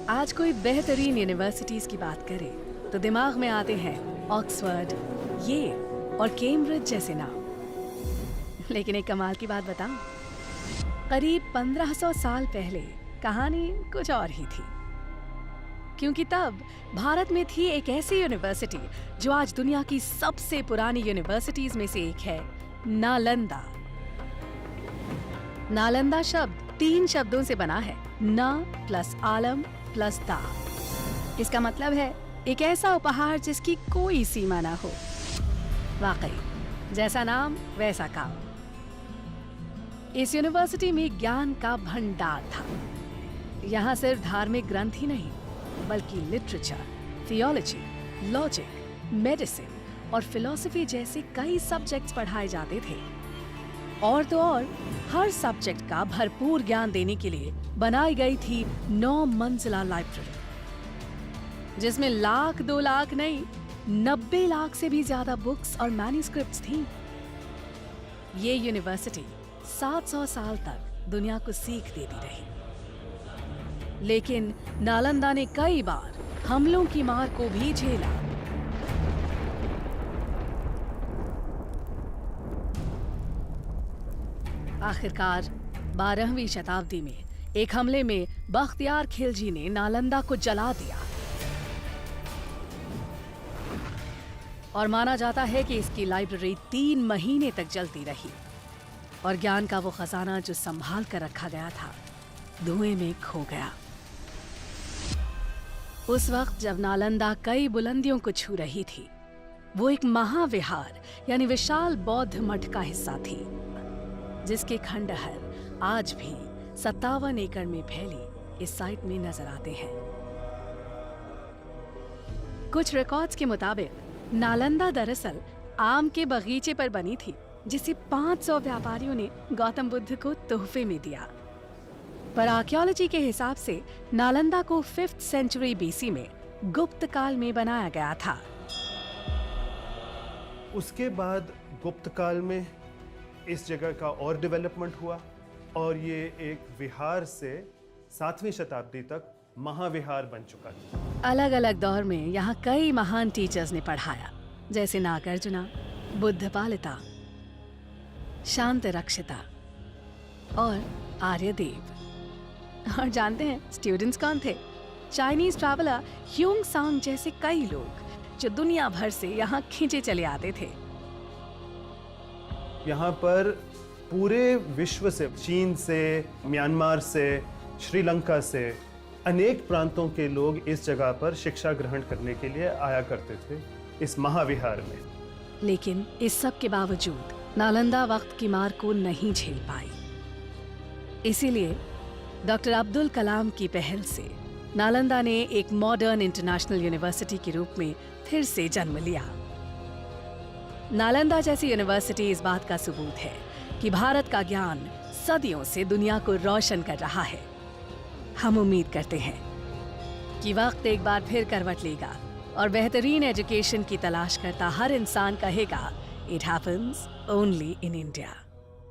आज कोई बेहतरीन यूनिवर्सिटीज की बात करे तो दिमाग में आते हैं ऑक्सफोर्ड, येल और कैम्ब्रिज जैसे नाम। लेकिन एक कमाल की बात बताऊं, करीब 1500 साल पहले कहानी कुछ और ही थी। क्योंकि तब भारत में थी एक ऐसी यूनिवर्सिटी जो आज दुनिया की सबसे पुरानी यूनिवर्सिटीज में से एक है, नालंदा। नालंदा शब्द 3 शब्दों से बना है, न प्लस आलम प्लस दा। इसका मतलब है एक ऐसा उपहार जिसकी कोई सीमा ना हो। वाकई जैसा नाम वैसा काम। इस यूनिवर्सिटी में ज्ञान का भंडार था। यहाँ सिर्फ धार्मिक ग्रंथ ही नहीं बल्कि लिटरेचर, थियोलॉजी, लॉजिक, मेडिसिन और फिलॉसफी जैसे कई सब्जेक्ट्स पढ़ाए जाते थे। और तो और हर सब्जेक्ट का भरपूर ज्ञान देने के लिए बनाई गई थी 9 मंजिला लाइब्रेरी, जिसमें लाख 2 लाख नहीं 90 लाख से भी ज्यादा बुक्स और मैन्युस्क्रिप्ट्स थी। ये यूनिवर्सिटी 700 साल तक दुनिया को सीख देती रही। लेकिन नालंदा ने कई बार हमलों की मार को भी झेला। आखिरकार 12वीं शताब्दी में एक हमले में बख्तियार खिलजी ने नालंदा को जला दिया। और माना जाता है कि इसकी लाइब्रेरी 3 महीने तक जलती रही और ज्ञान का वो खजाना जो संभाल कर रखा गया था धुएं में खो गया। उस वक्त जब नालंदा कई बुलंदियों को छू रही थी, वो एक महाविहार यानी विशाल बौद्ध मठ का हिस्सा थी, जिसके खंडहर आज भी 57 एकड़ में फैली इस साइट में नजर आते हैं। कुछ रिकॉर्ड्स के मुताबिक नालंदा दरअसल आम के बगीचे पर बनी थी, जिसे 500 व्यापारियों ने गौतम बुद्ध को तोहफे में दिया। पर आर्कियोलॉजी के हिसाब से नालंदा को 5th सेंचुरी बीसी में गुप्त काल में बनाया गया था। उसके बाद गुप्त काल में इस जगह का और डेवलपमेंट हुआ और ये एक विहार से 7वीं शताब्दी तक महाविहार बन चुका था। अलग अलग दौर में यहाँ कई महान टीचर्स ने पढ़ाया, जैसे नागार्जुना, बुद्धपालिता, शांत रक्षिता और आर्यदेव। और जानते हैं स्टूडेंट्स कौन थे? चाइनीज ट्रैवलर ह्यूंग सांग जैसे कई लोग जो दुनिया भर से यहाँ खींचे चले आते थे। यहाँ पर पूरे विश्व से, चीन से, म्यांमार से, श्रीलंका से अनेक प्रांतों के लोग इस जगह पर शिक्षा ग्रहण करने के लिए आया करते थे इस महाविहार में। लेकिन इस सब के बावजूद नालंदा वक्त की मार को नहीं झेल पाई। इसीलिए डॉक्टर अब्दुल कलाम की पहल से नालंदा ने एक मॉडर्न इंटरनेशनल यूनिवर्सिटी के रूप में फिर से जन्म लिया। नालंदा जैसी यूनिवर्सिटी इस बात का सबूत है कि भारत का ज्ञान सदियों से दुनिया को रोशन कर रहा है। हम उम्मीद करते हैं कि वक्त एक बार फिर करवट लेगा और बेहतरीन एजुकेशन की तलाश करता हर इंसान कहेगा, it happens only in India.